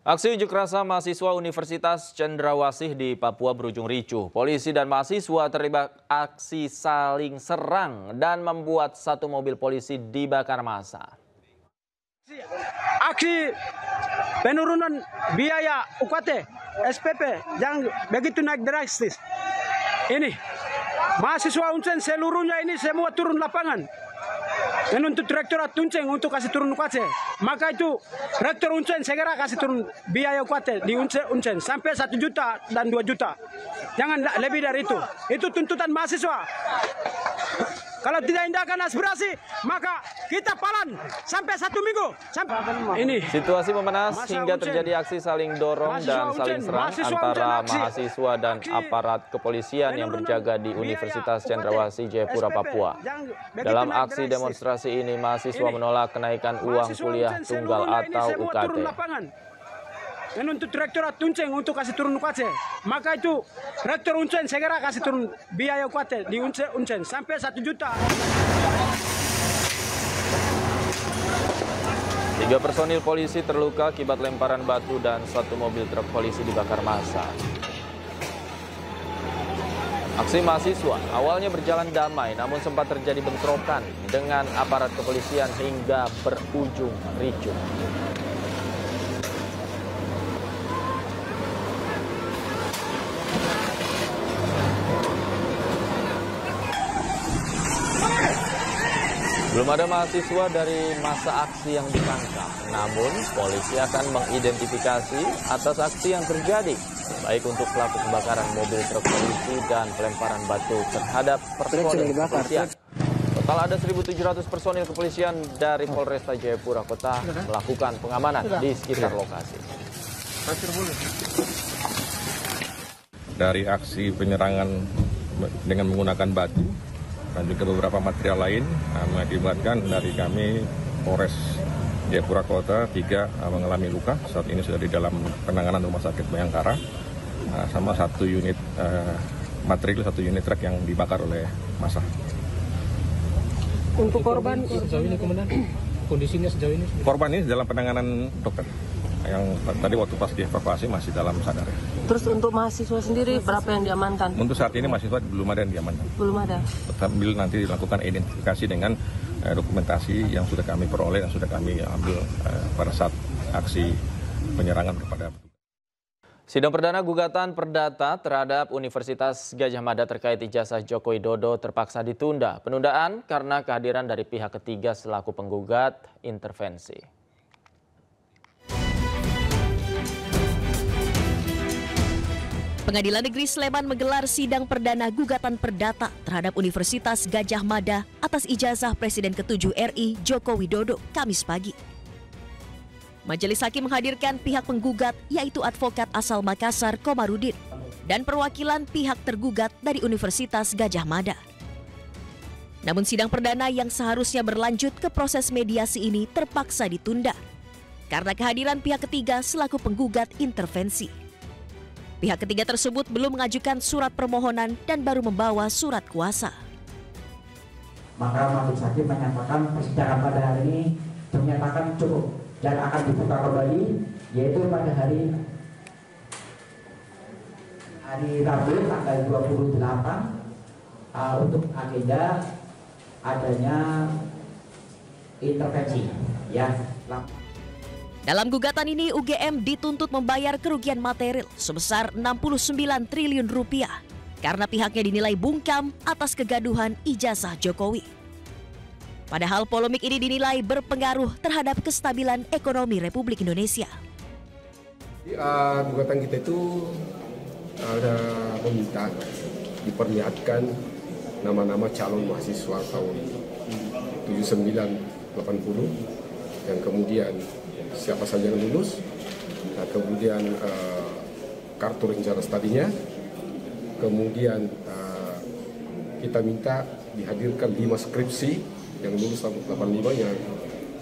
Aksi unjuk rasa mahasiswa Universitas Cendrawasih di Papua berujung ricuh. Polisi dan mahasiswa terlibat aksi saling serang dan membuat satu mobil polisi dibakar massa. Aksi penurunan biaya UKT, SPP yang begitu naik drastis. Ini mahasiswa Uncen seluruhnya ini semua turun lapangan. Menuntut Rektorat Uncen untuk kasih turun UKT. Maka itu Rektor Uncen segera kasih turun biaya UKT di Uncen sampai 1 juta dan 2 juta. Jangan lebih dari itu. Itu tuntutan mahasiswa. Kalau tidak indahkan aspirasi, maka kita palan sampai 1 minggu. Ini situasi memanas hingga terjadi aksi saling dorong dan saling serang antara mahasiswa dan aparat kepolisian yang berjaga di Universitas Cendrawasih, Jayapura, Papua. Dalam aksi demonstrasi ini, mahasiswa menolak kenaikan uang kuliah tunggal atau UKT. Menuntut Rektorat Uncen untuk kasih turun UKT. Maka itu Rektor Uncen segera kasih turun biaya UKT di Uncen sampai 1 juta. 3 personil polisi terluka akibat lemparan batu dan 1 mobil truk polisi dibakar massa. Aksi mahasiswa awalnya berjalan damai, namun sempat terjadi bentrokan dengan aparat kepolisian hingga berujung ricuh. Belum ada mahasiswa dari masa aksi yang ditangkap, namun polisi akan mengidentifikasi atas aksi yang terjadi, baik untuk pelaku pembakaran mobil truk polisi dan pelemparan batu terhadap personil kepolisian. Total ada 1.700 personil kepolisian dari Polresta Jayapura Kota melakukan pengamanan di sekitar lokasi. Dari aksi penyerangan dengan menggunakan batu dan juga beberapa material lain mengakibatkan dari kami Polres Jayapura Kota 3 mengalami luka. Saat ini sudah di dalam penanganan Rumah Sakit Bayangkara, sama 1 unit material, 1 unit truk yang dibakar oleh massa. Untuk korban sejauh ini, Komandan, kondisinya sejauh ini? Korban ini dalam penanganan dokter. Yang tadi waktu pas dievakuasi masih dalam sadar. Terus untuk mahasiswa sendiri berapa yang diamankan? Untuk saat ini mahasiswa belum ada yang diamankan. Belum ada. Sambil nanti dilakukan identifikasi dengan dokumentasi yang sudah kami peroleh, yang sudah kami ambil pada saat aksi penyerangan kepada petugas. Sidang perdana gugatan perdata terhadap Universitas Gadjah Mada terkait ijazah Joko Widodo terpaksa ditunda. Penundaan karena kehadiran dari pihak ketiga selaku penggugat intervensi. Pengadilan Negeri Sleman menggelar sidang perdana gugatan perdata terhadap Universitas Gadjah Mada atas ijazah Presiden ke-7 RI Joko Widodo Kamis pagi. Majelis Hakim menghadirkan pihak penggugat yaitu advokat asal Makassar Komarudin dan perwakilan pihak tergugat dari Universitas Gadjah Mada. Namun sidang perdana yang seharusnya berlanjut ke proses mediasi ini terpaksa ditunda karena kehadiran pihak ketiga selaku penggugat intervensi. Pihak ketiga tersebut belum mengajukan surat permohonan dan baru membawa surat kuasa. Maka majelis hakim menyatakan persidangan pada hari ini dinyatakan cukup dan akan dibuka kembali, yaitu pada hari Rabu tanggal 28 untuk agenda adanya intervensi. Ya. Dalam gugatan ini, UGM dituntut membayar kerugian material sebesar 69 triliun rupiah karena pihaknya dinilai bungkam atas kegaduhan ijazah Jokowi. Padahal polemik ini dinilai berpengaruh terhadap kestabilan ekonomi Republik Indonesia. Gugatan kita itu ada meminta diperlihatkan nama-nama calon mahasiswa tahun 79-80 yang kemudian siapa saja yang lulus, kemudian kartu rencana studinya, kemudian kita minta dihadirkan 5 skripsi yang lulus tahun 85 yang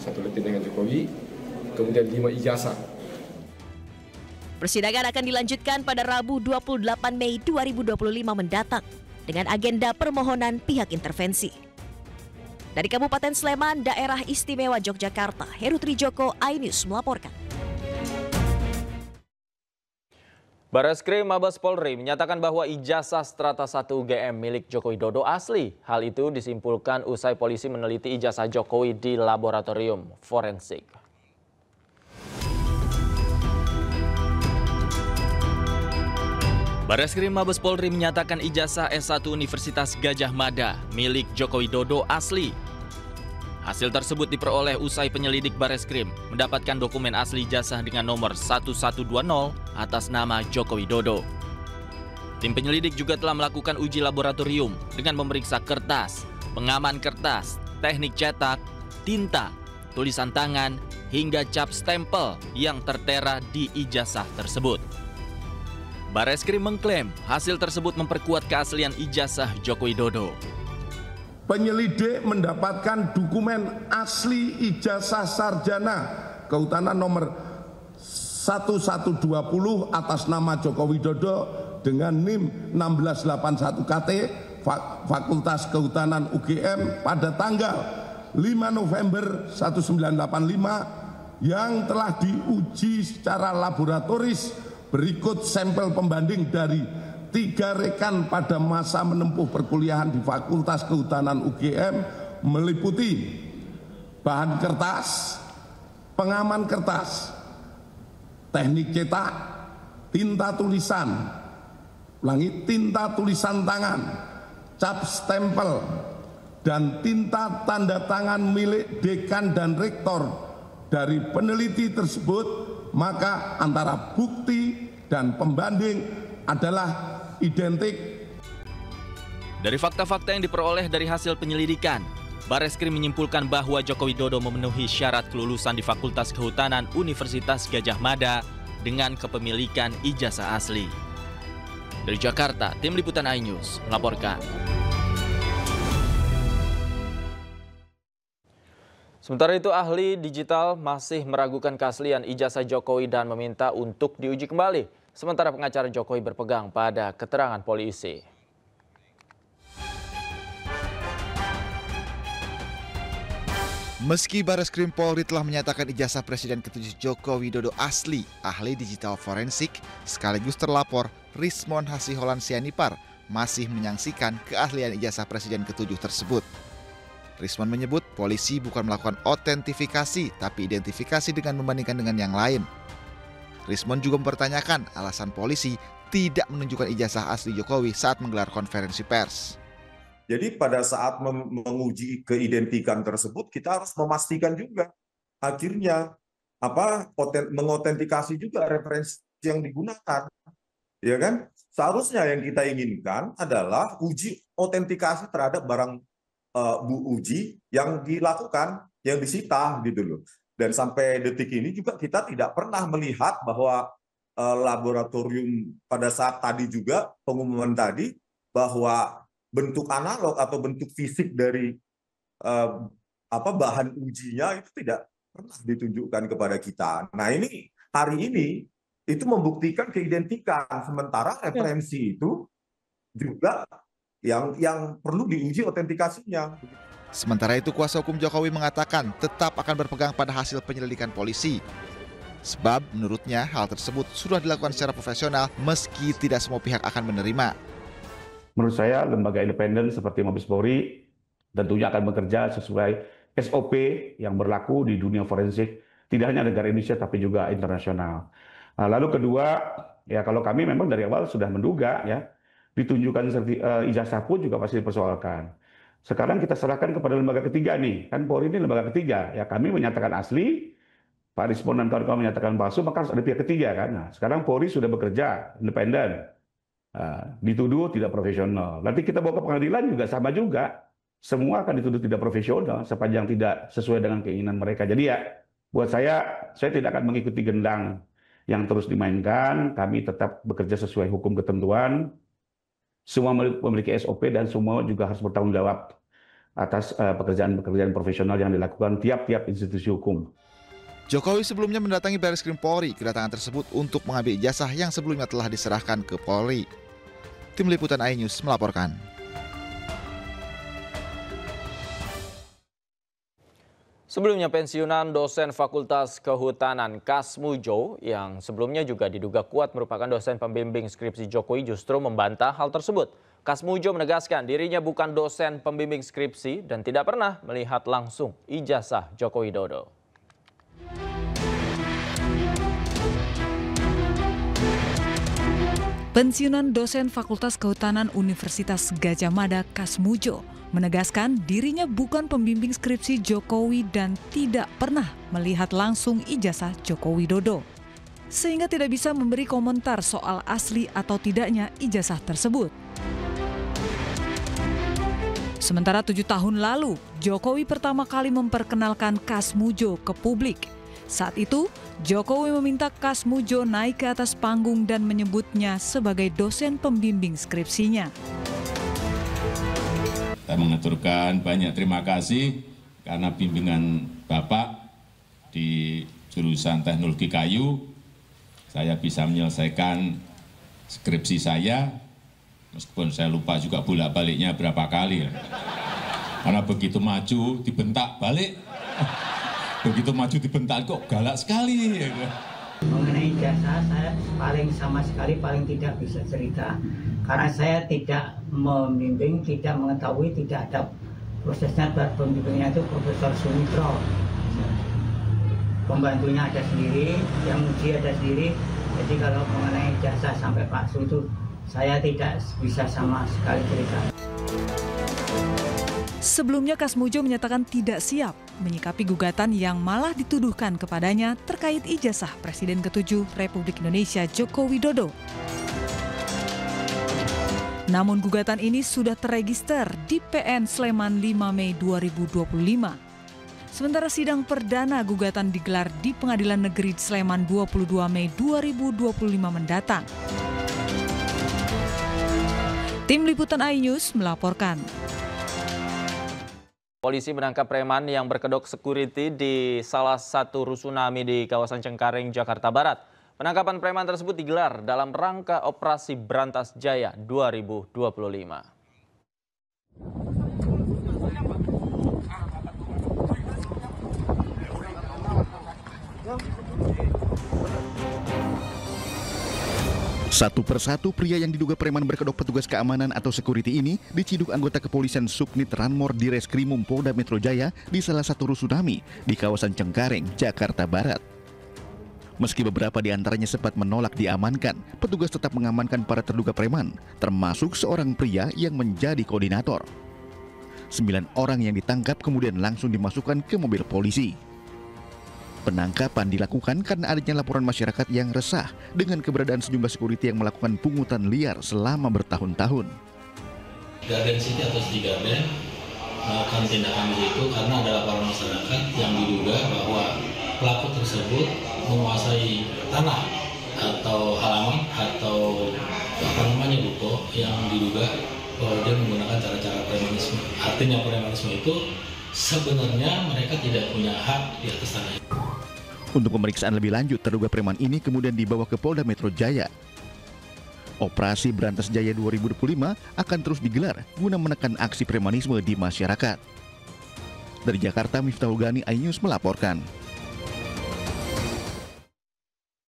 satu dengan Jokowi, kemudian 5 ijazah. Persidangan akan dilanjutkan pada Rabu 28 Mei 2025 mendatang dengan agenda permohonan pihak intervensi. Dari Kabupaten Sleman, Daerah Istimewa Yogyakarta, Heru Trijoko, iNews melaporkan. Bareskrim Mabes Polri menyatakan bahwa ijazah strata 1 UGM milik Joko Widodo asli. Hal itu disimpulkan usai polisi meneliti ijazah Jokowi di laboratorium forensik. Bareskrim Mabes Polri menyatakan ijazah S1 Universitas Gadjah Mada milik Joko Widodo asli. Hasil tersebut diperoleh usai penyelidik Bareskrim mendapatkan dokumen asli ijazah dengan nomor 1120 atas nama Joko Widodo. Tim penyelidik juga telah melakukan uji laboratorium dengan memeriksa kertas, pengaman kertas, teknik cetak, tinta, tulisan tangan, hingga cap stempel yang tertera di ijazah tersebut. Bareskrim mengklaim hasil tersebut memperkuat keaslian ijazah Joko Widodo. Penyelidik mendapatkan dokumen asli ijazah sarjana kehutanan nomor 1120 atas nama Joko Widodo dengan NIM 1681 KT Fakultas Kehutanan UGM pada tanggal 5 November 1985 yang telah diuji secara laboratoris berikut sampel pembanding dari 3 rekan pada masa menempuh perkuliahan di Fakultas Kehutanan UGM meliputi bahan kertas, pengaman kertas, teknik cetak, tinta tulisan, tinta tulisan tangan, cap stempel, dan tinta tanda tangan milik dekan dan rektor. Dari peneliti tersebut, maka antara bukti dan pembanding adalah identik. Dari fakta-fakta yang diperoleh dari hasil penyelidikan, Bareskrim menyimpulkan bahwa Joko Widodo memenuhi syarat kelulusan di Fakultas Kehutanan Universitas Gadjah Mada dengan kepemilikan ijazah asli. Dari Jakarta, Tim Liputan iNews melaporkan. Sementara itu, ahli digital masih meragukan keaslian ijazah Jokowi dan meminta untuk diuji kembali. Sementara pengacara Jokowi berpegang pada keterangan polisi. Meski Bareskrim Polri telah menyatakan ijazah Presiden ke-7 Joko Widodo asli, ahli digital forensik sekaligus terlapor Rismon Hasiholan Sianipar masih menyaksikan keahlian ijazah Presiden ke-7 tersebut. Rismon menyebut polisi bukan melakukan otentifikasi, tapi identifikasi dengan membandingkan dengan yang lain. Rismon juga mempertanyakan alasan polisi tidak menunjukkan ijazah asli Jokowi saat menggelar konferensi pers. Jadi pada saat menguji keidentikan tersebut, kita harus memastikan juga akhirnya mengotentikasi juga referensi yang digunakan, ya kan? Seharusnya yang kita inginkan adalah uji otentikasi terhadap barang uji yang dilakukan, yang disita gitu loh. Dan sampai detik ini juga kita tidak pernah melihat bahwa laboratorium pada saat tadi juga pengumuman tadi bahwa bentuk analog atau bentuk fisik dari bahan ujinya itu tidak pernah ditunjukkan kepada kita. Nah ini hari ini itu membuktikan keidentikan, sementara referensi itu juga yang perlu diuji otentikasinya. Sementara itu, kuasa hukum Jokowi mengatakan tetap akan berpegang pada hasil penyelidikan polisi. Sebab menurutnya hal tersebut sudah dilakukan secara profesional meski tidak semua pihak akan menerima. Menurut saya lembaga independen seperti Mabes Polri tentunya akan bekerja sesuai SOP yang berlaku di dunia forensik, tidak hanya negara Indonesia tapi juga internasional. Lalu kedua, ya kalau kami memang dari awal sudah menduga ya, ditunjukkan ijazah pun juga pasti dipersoalkan. Sekarang kita serahkan kepada lembaga ketiga nih, kan Polri ini lembaga ketiga, ya kami menyatakan asli, Pak Rismon dan kawan-kawan menyatakan palsu, maka harus ada pihak ketiga kan. Nah, sekarang Polri sudah bekerja independen, dituduh tidak profesional. Nanti kita bawa ke pengadilan juga sama juga, semua akan dituduh tidak profesional sepanjang tidak sesuai dengan keinginan mereka. Jadi ya, buat saya tidak akan mengikuti gendang yang terus dimainkan. Kami tetap bekerja sesuai hukum ketentuan. Semua memiliki SOP dan semua juga harus bertanggung jawab atas pekerjaan-pekerjaan profesional yang dilakukan tiap-tiap institusi hukum. Jokowi sebelumnya mendatangi Bareskrim Polri. Kedatangan tersebut untuk mengambil ijazah yang sebelumnya telah diserahkan ke Polri. Tim Liputan iNews melaporkan. Sebelumnya pensiunan dosen Fakultas Kehutanan Kasmujo yang sebelumnya juga diduga kuat merupakan dosen pembimbing skripsi Jokowi justru membantah hal tersebut. Kasmujo menegaskan dirinya bukan dosen pembimbing skripsi dan tidak pernah melihat langsung ijazah Joko Widodo. Pensiunan dosen Fakultas Kehutanan Universitas Gadjah Mada Kasmujo menegaskan dirinya bukan pembimbing skripsi Jokowi dan tidak pernah melihat langsung ijazah Joko Widodo, sehingga tidak bisa memberi komentar soal asli atau tidaknya ijazah tersebut. Sementara 7 tahun lalu, Jokowi pertama kali memperkenalkan Kasmujo ke publik. Saat itu, Jokowi meminta Kasmujo naik ke atas panggung dan menyebutnya sebagai dosen pembimbing skripsinya. Saya mengaturkan banyak terima kasih karena bimbingan Bapak di jurusan teknologi kayu, saya bisa menyelesaikan skripsi saya, meskipun saya lupa juga bolak-baliknya berapa kali. Karena begitu maju dibentak balik, begitu maju dibentak kok galak sekali. Mengenai ijazah saya sama sekali tidak bisa cerita. Karena saya tidak membimbing, tidak mengetahui, tidak ada prosesnya. Pembimbingnya itu Profesor Sumitro. Pembantunya ada sendiri, yang uji ada sendiri. Jadi kalau mengenai ijazah sampai Pak Su itu saya tidak bisa sama sekali cerita. Sebelumnya Kasmujo menyatakan tidak siap menyikapi gugatan yang malah dituduhkan kepadanya terkait ijazah Presiden ke-7 Republik Indonesia Joko Widodo. Namun gugatan ini sudah terregister di PN Sleman 5 Mei 2025. Sementara sidang perdana gugatan digelar di Pengadilan Negeri Sleman 22 Mei 2025 mendatang. Tim Liputan iNews melaporkan. Polisi menangkap preman yang berkedok security di salah satu rusunami di kawasan Cengkareng, Jakarta Barat. Penangkapan preman tersebut digelar dalam rangka Operasi Brantas Jaya 2025. Satu persatu pria yang diduga preman berkedok petugas keamanan atau security ini diciduk anggota kepolisian Subnit Ranmor di Reskrimum Polda Metro Jaya di salah satu rusunami di kawasan Cengkareng, Jakarta Barat. Meski beberapa di antaranya sempat menolak diamankan, petugas tetap mengamankan para terduga preman, termasuk seorang pria yang menjadi koordinator. 9 orang yang ditangkap kemudian langsung dimasukkan ke mobil polisi. Penangkapan dilakukan karena adanya laporan masyarakat yang resah dengan keberadaan sejumlah security yang melakukan pungutan liar selama bertahun-tahun. Garden City atau City Garden melakukan tindakan itu karena ada laporan masyarakat yang diduga bahwa pelaku tersebut menguasai tanah atau halaman atau ruko yang diduga bahwa dia menggunakan cara-cara premanisme. Artinya premanisme itu sebenarnya mereka tidak punya hak di atas tanah. Untuk pemeriksaan lebih lanjut, terduga preman ini kemudian dibawa ke Polda Metro Jaya. Operasi Brantas Jaya 2025 akan terus digelar guna menekan aksi premanisme di masyarakat. Dari Jakarta, Miftahul Gani, iNews melaporkan.